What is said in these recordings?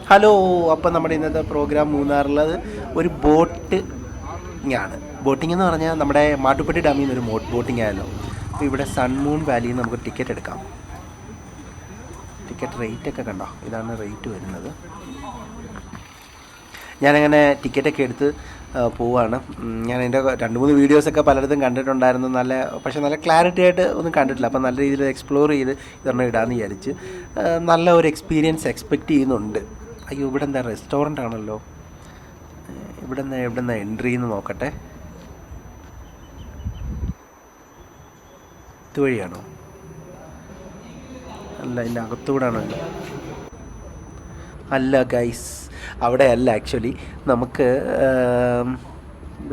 Hello. അപ്പം നമ്മുടെ ഇന്നത്തെ പ്രോഗ്രാം മൂന്നാറിലത് ഒരു ബോട്ടിംഗ് ആണ്. ബോട്ടിംഗ് എന്ന് പറഞ്ഞാൽ നമ്മുടെ മാട്ടുപ്പെട്ടി ഡാമിൽ നിന്ന് ഒരു ബോട്ടിംഗ് ആയല്ലോ. അപ്പോൾ ഇവിടെ സൺമൂൺ വാലിയിൽ നിന്ന് നമുക്ക് ടിക്കറ്റ് എടുക്കാം. ടിക്കറ്റ് റേറ്റ് ഒക്കെ കണ്ടോ, ഇതാണ് റേറ്റ് വരുന്നത്. ഞാനങ്ങനെ ടിക്കറ്റൊക്കെ എടുത്ത് പോവാണ്. ഞാൻ എൻ്റെ 2-3 വീഡിയോസൊക്കെ പലയിടത്തും കണ്ടിട്ടുണ്ടായിരുന്നു. പക്ഷേ നല്ല ക്ലാരിറ്റി ആയിട്ട് ഒന്നും കണ്ടിട്ടില്ല. അപ്പം നല്ല രീതിയിൽ എക്സ്പ്ലോർ ചെയ്ത് ഇതൊരെണ്ണം ഇടാമെന്ന് വിചാരിച്ച് നല്ല ഒരു എക്സ്പീരിയൻസ് എക്സ്പെക്റ്റ് ചെയ്യുന്നുണ്ട്. അയ്യോ, ഇവിടെ എന്താ റെസ്റ്റോറൻ്റ് ആണല്ലോ. എവിടെ നിന്നാണ് എൻട്രി എന്ന് നോക്കട്ടെ. ഇതുവഴിയാണോ? അല്ല, ഇതിൻ്റെ അകത്തൂടാണല്ലോ. അല്ല ഗൈസ്, അവിടെ അല്ല. ആക്ച്വലി നമുക്ക്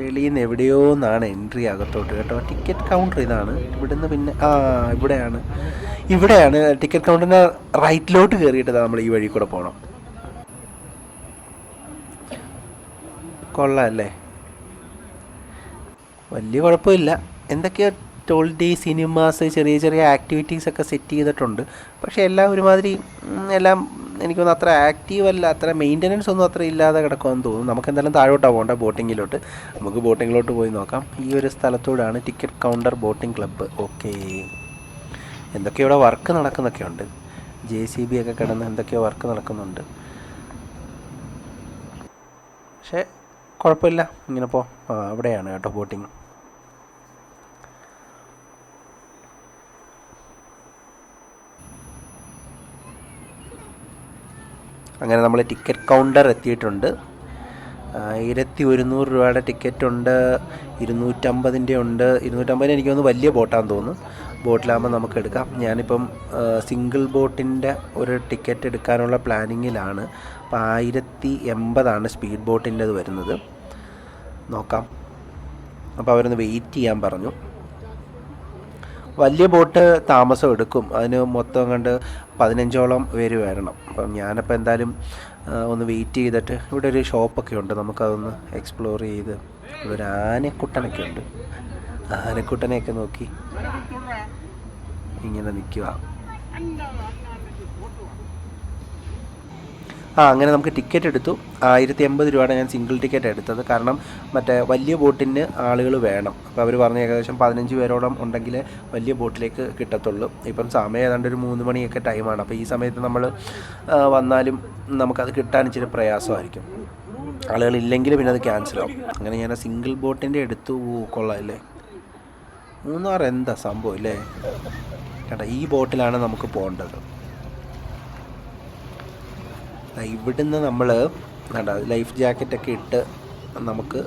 വെളിയിൽ നിന്ന് എവിടെയോ നിന്നാണ് എൻട്രി അകത്തോട്ട് കേട്ടോ. ടിക്കറ്റ് കൗണ്ടർ ഇതാണ്. ഇവിടുന്ന് പിന്നെ ഇവിടെയാണ് ടിക്കറ്റ് കൗണ്ടറിന് റൈറ്റിലോട്ട് കയറിയിട്ട് നമ്മൾ ഈ വഴി കൂടെ പോകണം. കൊള്ളാമല്ലേ? വലിയ കുഴപ്പമില്ല. എന്തൊക്കെയോ ടോൾഡി സിനിമാസ്, ചെറിയ ചെറിയ ആക്ടിവിറ്റീസൊക്കെ സെറ്റ് ചെയ്തിട്ടുണ്ട്. പക്ഷേ എല്ലാം ഒരുമാതിരി എല്ലാം എനിക്കൊന്നും അത്ര ആക്റ്റീവ് അല്ല, അത്ര മെയിൻ്റനൻസ് ഒന്നും അത്ര ഇല്ലാതെ കിടക്കുമെന്ന് തോന്നുന്നു. നമുക്ക് എന്തായാലും താഴോട്ടാണ് പോകേണ്ട, ബോട്ടിങ്ങിലോട്ട്. നമുക്ക് ബോട്ടിങ്ങിലോട്ട് പോയി നോക്കാം. ഈ ഒരു സ്ഥലത്തൂടാണ് ticket counter boating club. Okay, എന്തൊക്കെയോ ഇവിടെ വർക്ക് നടക്കുന്നൊക്കെ ഉണ്ട്. JCB ഒക്കെ കിടന്ന് എന്തൊക്കെയോ വർക്ക് നടക്കുന്നുണ്ട്. പക്ഷേ കുഴപ്പമില്ല, ഇങ്ങനെ അവിടെയാണ് കേട്ടോ ബോട്ടിങ്. അങ്ങനെ നമ്മൾ ടിക്കറ്റ് കൗണ്ടർ എത്തിയിട്ടുണ്ട്. 1100 രൂപയുടെ ടിക്കറ്റ് ഉണ്ട്, 250 ഉണ്ട്. 250 എനിക്ക് തോന്നുന്നു വലിയ ബോട്ടാണെന്ന് തോന്നുന്നു. ബോട്ടിലാകുമ്പോൾ നമുക്ക് എടുക്കാം. ഞാനിപ്പം സിംഗിൾ ബോട്ടിൻ്റെ ഒരു ടിക്കറ്റ് എടുക്കാനുള്ള പ്ലാനിങ്ങിലാണ്. അപ്പോൾ 1080 സ്പീഡ് ബോട്ടിൻ്റെത് വരുന്നത്. നോക്കാം. അപ്പോൾ അവരൊന്ന് വെയിറ്റ് ചെയ്യാൻ പറഞ്ഞു. വലിയ ബോട്ട് താമസം എടുക്കും. അതിന് മൊത്തം കണ്ട് 15ഓളം പേര് വരണം. അപ്പം ഞാനപ്പോൾ എന്തായാലും ഒന്ന് വെയിറ്റ് ചെയ്തിട്ട്, ഇവിടെ ഒരു ഷോപ്പൊക്കെ ഉണ്ട്, നമുക്കതൊന്ന് എക്സ്പ്ലോർ ചെയ്ത്. ഇവിടെ ഒരു ആനക്കുട്ടനൊക്കെ ഉണ്ട്. ആനക്കുട്ടനെയൊക്കെ നോക്കി ഇങ്ങനെ നിൽക്കുക. അങ്ങനെ നമുക്ക് ടിക്കറ്റ് എടുത്തു. 1080 രൂപയാണ് ഞാൻ സിംഗിൾ ടിക്കറ്റ് എടുത്തത്. കാരണം മറ്റേ വലിയ ബോട്ടിന് ആളുകൾ വേണം. അപ്പോൾ അവർ പറഞ്ഞ ഏകദേശം 15 പേരോളം ഉണ്ടെങ്കിൽ വലിയ ബോട്ടിലേക്ക് കിട്ടത്തുള്ളൂ. ഇപ്പം സമയം ഏതാണ്ട് ഒരു 3 മണിയൊക്കെ ടൈമാണ്. അപ്പോൾ ഈ സമയത്ത് നമ്മൾ വന്നാലും നമുക്കത് കിട്ടാൻ ഇച്ചിരി പ്രയാസമായിരിക്കും. ആളുകളില്ലെങ്കിൽ പിന്നെ അത് ക്യാൻസലാവും. അങ്ങനെ ഞാൻ സിംഗിൾ ബോട്ടിൻ്റെ എടുത്തു. കൊള്ളാമല്ലേ? മൂന്നാർ എന്താ സംഭവം അല്ലേ? കേട്ടോ, ഈ ബോട്ടിലാണ് നമുക്ക് പോകേണ്ടത്. ഇവിടുന്ന് നമ്മൾ ലൈഫ് ജാക്കറ്റൊക്കെ ഇട്ട് നമുക്ക്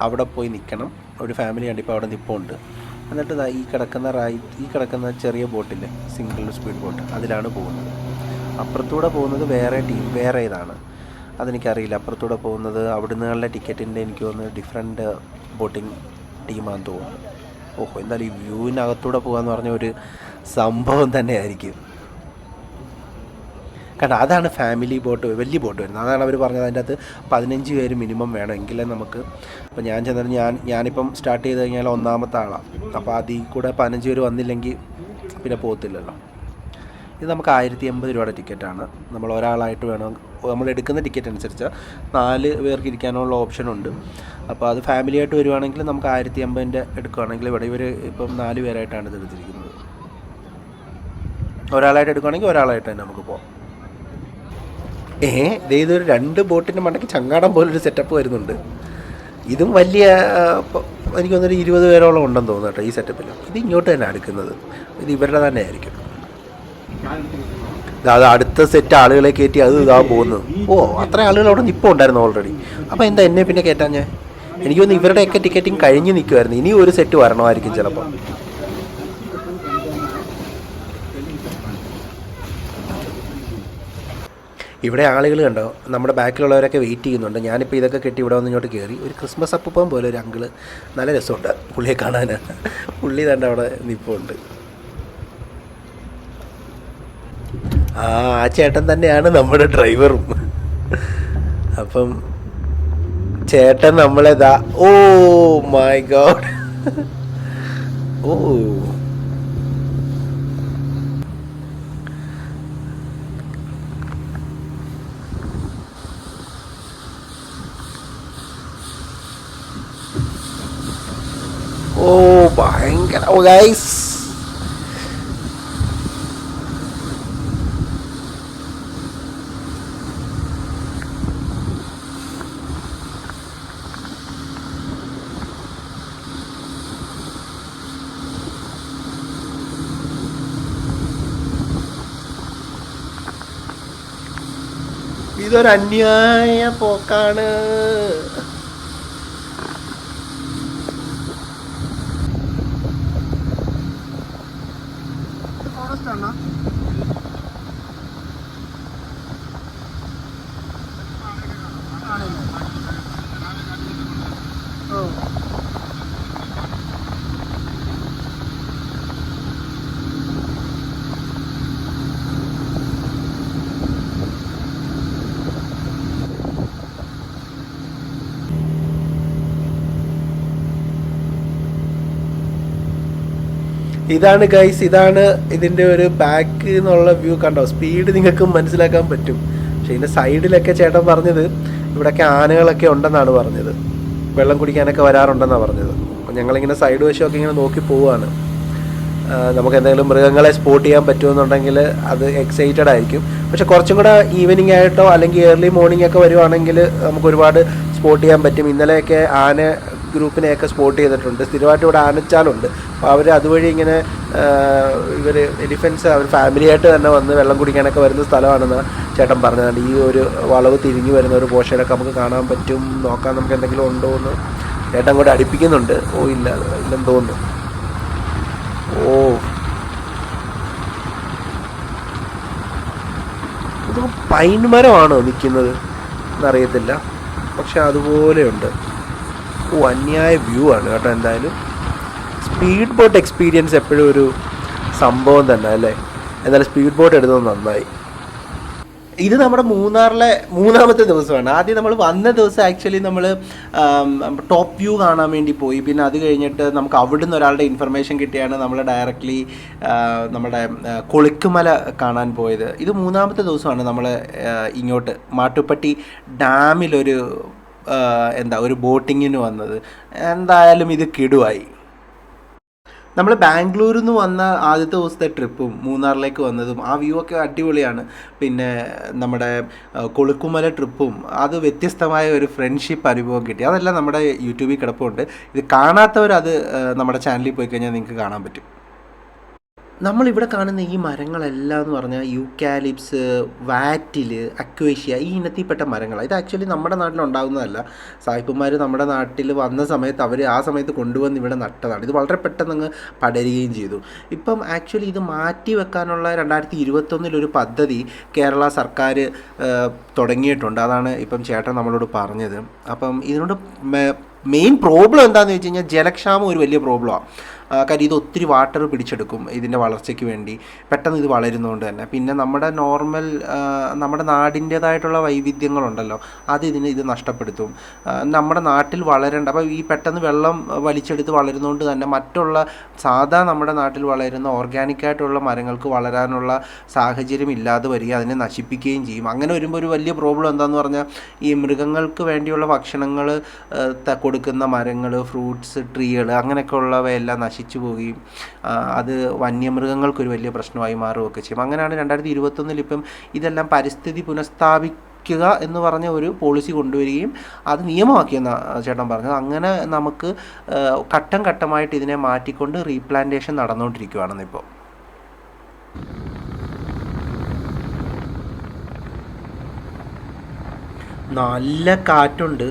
അവിടെ പോയി നിൽക്കണം. ഒരു ഫാമിലി ഉണ്ട്, ഇപ്പോൾ അവിടെ നിൽപ്പുണ്ട്. എന്നിട്ട് ഈ കിടക്കുന്ന ചെറിയ ബോട്ടില്ലേ, സിംഗിൾ സ്പീഡ് ബോട്ട്, അതിലാണ് പോകുന്നത്. അപ്പുറത്തൂടെ പോകുന്നത് വേറെ ഇതാണ്. അതെനിക്കറിയില്ല. അപ്പുറത്തൂടെ പോകുന്നത് അവിടുന്നുള്ള ടിക്കറ്റിൻ്റെ എനിക്ക് തോന്നുന്നു ഡിഫറെൻറ്റ് ബോട്ടിങ് ടീമാണെന്ന് തോന്നുന്നു. എന്തായാലും ഈ വ്യൂവിനകത്തൂടെ പോകാമെന്ന് പറഞ്ഞ ഒരു സംഭവം തന്നെയായിരിക്കും. കാരണം അതാണ് ഫാമിലി ബോട്ട്, വലിയ ബോട്ട് വരുന്നത്. അതാണ് അവർ പറഞ്ഞത്. അതിൻ്റെ അകത്ത് 15 പേര് മിനിമം വേണം, എങ്കിലേ നമുക്ക്. അപ്പോൾ ഞാനിപ്പം സ്റ്റാർട്ട് ചെയ്ത് കഴിഞ്ഞാൽ 1ാമത്തെ ആളാണ്. അപ്പോൾ അതിൽ കൂടെ 15 പേര് വന്നില്ലെങ്കിൽ പിന്നെ പോകത്തില്ലല്ലോ. ഇത് നമുക്ക് 1080 രൂപയുടെ ടിക്കറ്റാണ്. നമ്മൾ ഒരാളായിട്ട് വേണം, നമ്മൾ എടുക്കുന്ന ടിക്കറ്റ് അനുസരിച്ച് 4 പേർക്ക് ഇരിക്കാനുള്ള ഓപ്ഷനുണ്ട്. അപ്പോൾ അത് ഫാമിലിയായിട്ട് വരുവാണെങ്കിൽ നമുക്ക് 1080 എടുക്കുകയാണെങ്കിൽ, ഇവിടെ ഇവർ ഇപ്പം 4 പേരായിട്ടാണ് ഇത് എടുത്തിരിക്കുന്നത്. ഒരാളായിട്ട് എടുക്കുകയാണെങ്കിൽ ഒരാളായിട്ട് തന്നെ നമുക്ക് പോകാം. ഇതൊരു 2 ബോട്ടിൻ്റെ മണ്ടയ്ക്ക് ചങ്ങാടം പോലൊരു സെറ്റപ്പ് വരുന്നുണ്ട്. ഇതും വലിയ, എനിക്ക് തോന്നുന്നൊരു 20 പേരോളം ഉണ്ടെന്ന് തോന്നുന്നു കേട്ടോ ഈ സെറ്റപ്പിൽ. ഇത് ഇങ്ങോട്ട് തന്നെ അടുക്കുന്നത്, ഇത് ഇവരുടെ തന്നെ ആയിരിക്കും. അത് അടുത്ത സെറ്റ് ആളുകളെ കയറ്റി അത് പോകുന്നു. അത്ര ആളുകൾ അവിടെ നിൽപ്പം ഉണ്ടായിരുന്നു ഓൾറെഡി. അപ്പോൾ എന്താ എന്നെ പിന്നെ കയറ്റാൻ? എനിക്ക് തോന്നുന്നു ഇവരുടെയൊക്കെ ടിക്കറ്റിങ് കഴിഞ്ഞ് നിൽക്കുമായിരുന്നു. ഇനി ഒരു സെറ്റ് വരണമായിരിക്കും ചിലപ്പോൾ. ഇവിടെ ആളുകൾ കണ്ടോ, നമ്മുടെ ബാക്കിലുള്ളവരൊക്കെ വെയിറ്റ് ചെയ്യുന്നുണ്ട്. ഞാനിപ്പോൾ ഇതൊക്കെ കെട്ടി ഇവിടെ വന്ന് ഇങ്ങോട്ട് കയറി. ഒരു ക്രിസ്മസ് അപ്പൂപ്പൻ പോലെ ഒരു അങ്കിള്, നല്ല രസമുണ്ട് പുള്ളിയെ കാണാൻ. പുള്ളി തന്നെ അവിടെ നിൽപ്പുണ്ട്. ആ ചേട്ടൻ തന്നെയാണ് നമ്മുടെ ഡ്രൈവറും. അപ്പം ചേട്ടൻ നമ്മളെതാ, ഓ മൈ ഗോഡ്, ഭയങ്കര ഗൈസ്. ഇതൊരു അന്യായ പോക്കാണ്. ഇതാണ് ഗൈസ്, ഇതാണ് ഇതിൻ്റെ ഒരു ബാക്ക് എന്നുള്ള വ്യൂ. കണ്ടോ, സ്പീഡ് നിങ്ങൾക്ക് മനസ്സിലാക്കാൻ പറ്റും. പക്ഷെ ഇതിൻ്റെ സൈഡിലൊക്കെ ചേട്ടൻ പറഞ്ഞത് ഇവിടെയൊക്കെ ആനകളൊക്കെ ഉണ്ടെന്നാണ് പറഞ്ഞത്, വെള്ളം കുടിക്കാനൊക്കെ വരാറുണ്ടെന്നാണ് പറഞ്ഞത്. അപ്പം ഞങ്ങളിങ്ങനെ സൈഡ് വശമൊക്കെ ഇങ്ങനെ നോക്കി പോവുകയാണ്. നമുക്ക് എന്തെങ്കിലും മൃഗങ്ങളെ സ്പോട്ട് ചെയ്യാൻ പറ്റുമെന്നുണ്ടെങ്കിൽ അത് എക്സൈറ്റഡ് ആയിരിക്കും. പക്ഷെ കുറച്ചും കൂടെ ഈവനിങ് ആയിട്ടോ അല്ലെങ്കിൽ ഏർലി മോർണിംഗ് ഒക്കെ വരുവാണെങ്കിൽ നമുക്ക് ഒരുപാട് സ്പോട്ട് ചെയ്യാൻ പറ്റും. ഇന്നലെയൊക്കെ ആന ഗ്രൂപ്പിനെയൊക്കെ സ്പോട്ട് ചെയ്തിട്ടുണ്ട്. സ്ഥിരമായിട്ട് ഇവിടെ ആനച്ചാലുണ്ട്. അപ്പോൾ അവർ അതുവഴി ഇങ്ങനെ ഇവർ എലിഫൻസ് അവർ ഫാമിലിയായിട്ട് തന്നെ വന്ന് വെള്ളം കുടിക്കാനൊക്കെ വരുന്ന സ്ഥലമാണെന്ന് ചേട്ടൻ പറഞ്ഞതാണ്. ഈ ഒരു വളവ് തിരിഞ്ഞു വരുന്ന ഒരു പോർഷനൊക്കെ നമുക്ക് കാണാൻ പറ്റും. നോക്കാൻ നമുക്ക് എന്തെങ്കിലും ഉണ്ടോ എന്ന് ചേട്ടൻ കൂടെ അടുപ്പിക്കുന്നുണ്ട്. ഇല്ലെന്ന് തോന്നുന്നു. ഇത് പൈൻ മരമാണോ നിൽക്കുന്നത് എന്നറിയത്തില്ല, പക്ഷെ അതുപോലെയുണ്ട്. അന്യായ വ്യൂ ആണ് കേട്ടോ. എന്തായാലും സ്പീഡ് ബോട്ട് എക്സ്പീരിയൻസ് എപ്പോഴും ഒരു സംഭവം തന്നെ അല്ലേ. എന്തായാലും സ്പീഡ് ബോട്ട് എടുത്തത് നന്നായി. ഇത് നമ്മുടെ മൂന്നാറിലെ മൂന്നാമത്തെ ദിവസമാണ്. ആദ്യം നമ്മൾ വന്ന ദിവസം ആക്ച്വലി നമ്മൾ ടോപ്പ് വ്യൂ കാണാൻ വേണ്ടി പോയി. പിന്നെ അത് കഴിഞ്ഞിട്ട് നമുക്ക് അവിടുന്ന് ഒരാളുടെ ഇൻഫർമേഷൻ കിട്ടിയാണ് നമ്മൾ ഡയറക്റ്റ്ലി നമ്മുടെ കൊളുക്കുമല കാണാൻ പോയത്. ഇത് മൂന്നാമത്തെ ദിവസമാണ് നമ്മൾ ഇങ്ങോട്ട് മാട്ടുപ്പെട്ടി ഡാമിലൊരു ഒരു ബോട്ടിങ്ങിന് വന്നത്. എന്തായാലും ഇത് കിടുവായി. നമ്മൾ ബാംഗ്ലൂരിൽ നിന്ന് വന്ന ആദ്യത്തെ ദിവസത്തെ ട്രിപ്പും മൂന്നാറിലേക്ക് വന്നതും ആ വ്യൂ ഒക്കെ അടിപൊളിയാണ്. പിന്നെ നമ്മുടെ കൊളുക്കുമല ട്രിപ്പും അത് വ്യത്യസ്തമായ ഒരു ഫ്രണ്ട്ഷിപ്പ് അനുഭവം കിട്ടി. അതെല്ലാം നമ്മുടെ യൂട്യൂബിൽ കിടപ്പുണ്ട്. ഇത് കാണാത്തവരത് നമ്മുടെ ചാനലിൽ പോയി കഴിഞ്ഞാൽ നിങ്ങൾക്ക് കാണാൻ പറ്റും. നമ്മളിവിടെ കാണുന്ന ഈ മരങ്ങളെല്ലാം എന്ന് പറഞ്ഞാൽ യൂക്കാലിപ്സ്, വാറ്റിൽ, അക്വേഷ്യ ഈ ഇനത്തിൽപ്പെട്ട മരങ്ങളാണ്. ഇത് ആക്ച്വലി നമ്മുടെ നാട്ടിലുണ്ടാകുന്നതല്ല. സായിപ്പന്മാർ നമ്മുടെ നാട്ടിൽ വന്ന സമയത്ത് അവർ ആ സമയത്ത് കൊണ്ടുവന്ന് ഇവിടെ നട്ടതാണ്. ഇത് വളരെ പെട്ടെന്ന് അങ്ങ് പടരുകയും ചെയ്തു. ഇപ്പം ആക്ച്വലി ഇത് മാറ്റി വെക്കാനുള്ള 2021 പദ്ധതി കേരള സർക്കാർ തുടങ്ങിയിട്ടുണ്ട്. അതാണ് ഇപ്പം ചേട്ടൻ നമ്മളോട് പറഞ്ഞത്. അപ്പം ഇതിനോട് മെയിൻ പ്രോബ്ലം എന്താണെന്ന് വെച്ച് കഴിഞ്ഞാൽ ജലക്ഷാമം ഒരു വലിയ പ്രോബ്ലമാണ്. കാര്യം ഇത് ഒത്തിരി വാട്ടർ പിടിച്ചെടുക്കും ഇതിൻ്റെ വളർച്ചയ്ക്ക് വേണ്ടി. പെട്ടെന്ന് ഇത് വളരുന്നതുകൊണ്ട് തന്നെ. പിന്നെ നമ്മുടെ നോർമൽ നമ്മുടെ നാടിൻ്റേതായിട്ടുള്ള വൈവിധ്യങ്ങളുണ്ടല്ലോ, ഇത് നഷ്ടപ്പെടുത്തും. നമ്മുടെ നാട്ടിൽ വളരേണ്ട, അപ്പോൾ ഈ പെട്ടെന്ന് വെള്ളം വലിച്ചെടുത്ത് വളരുന്നതുകൊണ്ട് തന്നെ മറ്റുള്ള സാധാ നമ്മുടെ നാട്ടിൽ വളരുന്ന ഓർഗാനിക്കായിട്ടുള്ള മരങ്ങൾക്ക് വളരാനുള്ള സാഹചര്യം ഇല്ലാതെ വരിക, അതിനെ നശിപ്പിക്കുകയും ചെയ്യും. അങ്ങനെ വരുമ്പോൾ ഒരു വലിയ പ്രോബ്ലം എന്താണെന്ന് പറഞ്ഞാൽ ഈ മൃഗങ്ങൾക്ക് വേണ്ടിയുള്ള ഭക്ഷണങ്ങൾ കൊടുക്കുന്ന മരങ്ങൾ, ഫ്രൂട്ട്സ് ട്രീകൾ അങ്ങനെയൊക്കെ ഉള്ളവയെല്ലാം നശിച്ചു പോവുകയും അത് വന്യമൃഗങ്ങൾക്കൊരു വലിയ പ്രശ്നമായി മാറുകയൊക്കെ ചെയ്യും. അങ്ങനെയാണ് 2021 ഇപ്പം ഇതെല്ലാം പരിസ്ഥിതി പുനഃസ്ഥാപിക്കുക എന്ന് പറഞ്ഞ ഒരു പോളിസി കൊണ്ടുവരികയും അത് നിയമമാക്കിയെന്ന് ചേട്ടൻ പറഞ്ഞത്. അങ്ങനെ നമുക്ക് ഘട്ടം ഘട്ടമായിട്ട് ഇതിനെ മാറ്റിക്കൊണ്ട് റീപ്ലാന്റേഷൻ നടന്നുകൊണ്ടിരിക്കുകയാണെന്നിപ്പോൾ. നല്ല കാറ്റുണ്ട്.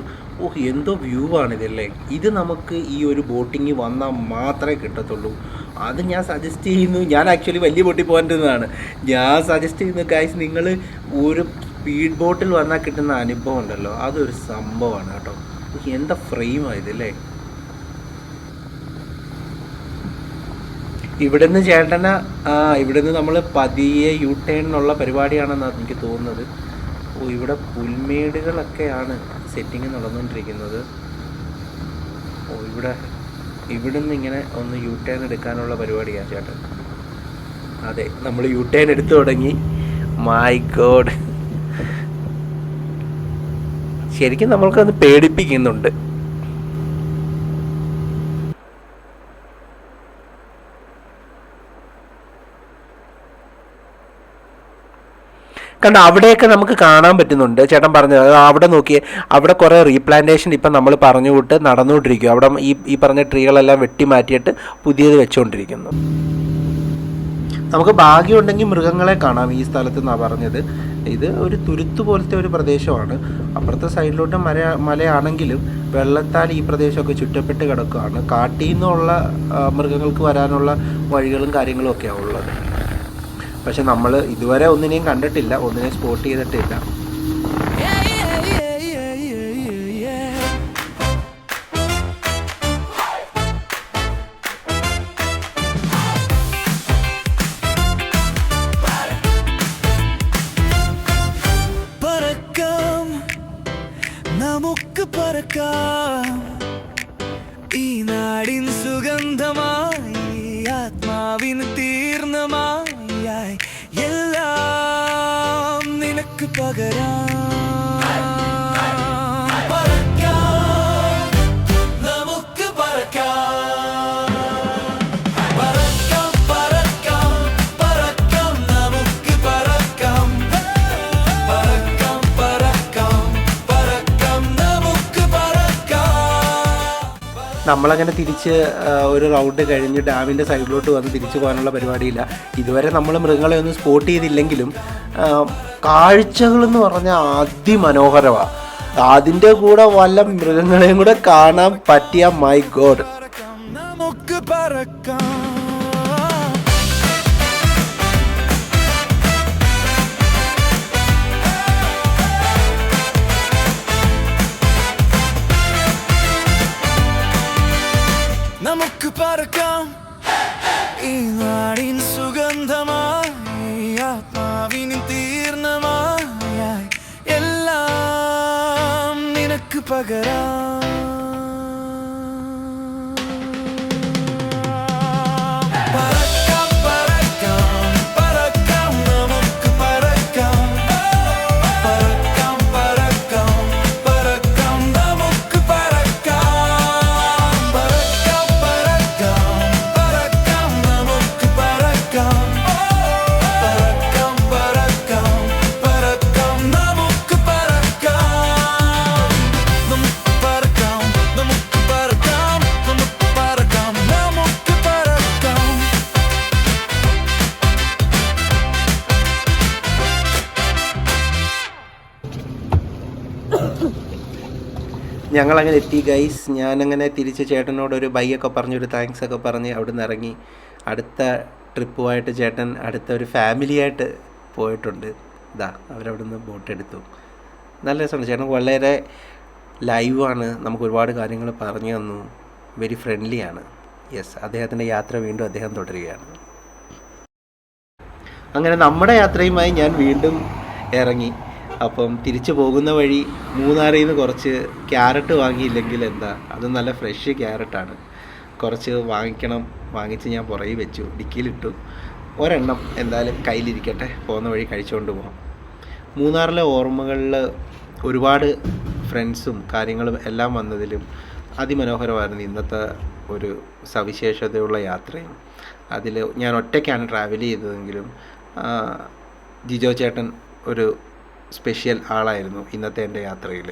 എന്തോ വ്യൂ ആണിതല്ലേ. ഇത് നമുക്ക് ഈ ഒരു ബോട്ടിങ് വന്നാൽ മാത്രമേ കിട്ടത്തുള്ളൂ. അത് ഞാൻ സജസ്റ്റ് ചെയ്യുന്നു. ഞാൻ ആക്ച്വലി വലിയ ബോട്ടിൽ പോകേണ്ടതാണ്. ഞാൻ സജസ്റ്റ് ചെയ്യുന്നു ഗൈസ്, നിങ്ങൾ ഒരു സ്പീഡ് ബോട്ടിൽ വന്നാൽ കിട്ടുന്ന അനുഭവം ഉണ്ടല്ലോ, അതൊരു സംഭവമാണ് കേട്ടോ. എന്താ ഫ്രെയിമായതല്ലേ. ഇവിടുന്ന് ചേട്ടന ഇവിടുന്ന് നമ്മൾ പതിയെ യു ടേണിനുള്ള പരിപാടിയാണെന്നാണ് എനിക്ക് തോന്നുന്നത്. ഇവിടെ പുൽമേടുകളൊക്കെയാണ് സെറ്റിങ് നടന്നുകൊണ്ടിരിക്കുന്നത്. ഇവിടുന്ന് ഇങ്ങനെ ഒന്ന് യു ടേൺ എടുക്കാനുള്ള പരിപാടിയാണ് ചേട്ടൻ. അതെ, നമ്മൾ യു ടേൺ എടുത്തു തുടങ്ങി. മൈ ഗോഡ്, ശരിക്കും നമ്മൾക്കത് പേടിപ്പിക്കുന്നുണ്ട്. കണ്ട അവിടെയൊക്കെ നമുക്ക് കാണാൻ പറ്റുന്നുണ്ട്. ചേട്ടൻ പറഞ്ഞത് അവിടെ നോക്കിയേ, അവിടെ കുറേ റീപ്ലാന്റേഷൻ ഇപ്പം നമ്മൾ പറഞ്ഞു വിട്ട് നടന്നുകൊണ്ടിരിക്കും. അവിടെ ഈ പറഞ്ഞ ട്രീകളെല്ലാം വെട്ടി മാറ്റിയിട്ട് പുതിയത് വെച്ചുകൊണ്ടിരിക്കുന്നു. നമുക്ക് ഭാഗ്യമുണ്ടെങ്കിൽ മൃഗങ്ങളെ കാണാം ഈ സ്ഥലത്ത് നിന്നാണ് പറഞ്ഞത്. ഇത് ഒരു തുരുത്ത് പോലത്തെ ഒരു പ്രദേശമാണ്. അപ്പുറത്തെ സൈഡിലോട്ട് മലയാണെങ്കിലും വെള്ളത്താൽ ഈ പ്രദേശമൊക്കെ ചുറ്റപ്പെട്ട് കിടക്കുകയാണ്. കാട്ടിൽ നിന്നുള്ള മൃഗങ്ങൾക്ക് വരാനുള്ള വഴികളും കാര്യങ്ങളും ഒക്കെയാണ് ഉള്ളത്. പക്ഷെ നമ്മൾ ഇതുവരെ ഒന്നിനെയും കണ്ടിട്ടില്ല, ഒന്നിനെയും സ്പോട്ട് ചെയ്തിട്ടില്ല. നമുക്ക് പറക്കാം ഈ നാടിൻ സുഗന്ധമായി, ആത്മാവിന് തീർന്നമായി എല്ലാം നിനക്ക് പകരാം. നമ്മളങ്ങനെ തിരിച്ച് ഒരു റൗണ്ട് കഴിഞ്ഞ് ഡാമിൻ്റെ സൈഡിലോട്ട് വന്ന് തിരിച്ചു പോകാനുള്ള പരിപാടിയില്ല. ഇതുവരെ നമ്മൾ മൃഗങ്ങളെ ഒന്നും സ്പോട്ട് ചെയ്തില്ലെങ്കിലും കാഴ്ചകളെന്ന് പറഞ്ഞാൽ അതിമനോഹരമാണ്. അതിൻ്റെ കൂടെ വല്ല മൃഗങ്ങളെയും കൂടെ കാണാൻ പറ്റിയ മൈ ഗോഡ്. നമുക്ക് പറക്കാം. നമുക്ക് പറക്കാം ഈ നാടിൻ സുഗന്ധമായി, ആത്മാവിന് തീർന്നമായി എല്ലാം നിനക്ക് പകരാം. ഞങ്ങളങ്ങനെ എത്തി ഗൈസ്. ഞാനങ്ങനെ തിരിച്ച് ചേട്ടനോടൊരു ബൈയൊക്കെ പറഞ്ഞൊരു താങ്ക്സ് ഒക്കെ പറഞ്ഞ് അവിടെ നിന്ന് ഇറങ്ങി. അടുത്ത ട്രിപ്പുമായിട്ട് ചേട്ടൻ അടുത്ത ഒരു ഫാമിലിയായിട്ട് പോയിട്ടുണ്ട്. ഇതാ അവരവിടെ നിന്ന് ബോട്ട് എടുത്തു. നല്ല രസമുണ്ട്. ചേട്ടൻ വളരെ ലൈവാണ്, നമുക്ക് ഒരുപാട് കാര്യങ്ങൾ പറഞ്ഞു തന്നു, വെരി ഫ്രണ്ട്ലിയാണ്. യെസ്, അദ്ദേഹത്തിൻ്റെ യാത്ര വീണ്ടും അദ്ദേഹം തുടരുകയാണ്. അങ്ങനെ നമ്മുടെ യാത്രയുമായി ഞാൻ വീണ്ടും ഇറങ്ങി. അപ്പം തിരിച്ചു പോകുന്ന വഴി മൂന്നാറിൽ നിന്ന് കുറച്ച് ക്യാരറ്റ് വാങ്ങിയില്ലെങ്കിൽ എന്താ, അത് നല്ല ഫ്രഷ് ക്യാരറ്റാണ്. കുറച്ച് വാങ്ങിച്ച് ഞാൻ പുറകിൽ വെച്ചു, ഡിക്കിയിലിട്ടു. ഒരെണ്ണം എന്തായാലും കയ്യിലിരിക്കട്ടെ, പോകുന്ന വഴി കഴിച്ചുകൊണ്ട് പോകാം. മൂന്നാറിലെ ഓർമ്മകളിൽ ഒരുപാട് ഫ്രണ്ട്സും കാര്യങ്ങളും എല്ലാം വന്നതിലും അതിമനോഹരമായിരുന്നു ഇന്നത്തെ ഒരു സവിശേഷതയുള്ള യാത്രയും. അതിൽ ഞാൻ ഒറ്റയ്ക്കാണ് ട്രാവൽ ചെയ്തതെങ്കിലും ജിജോ ചേട്ടൻ ഒരു സ്പെഷ്യൽ ആളായിരുന്നു ഇന്നത്തെ എൻ്റെ യാത്രയിൽ.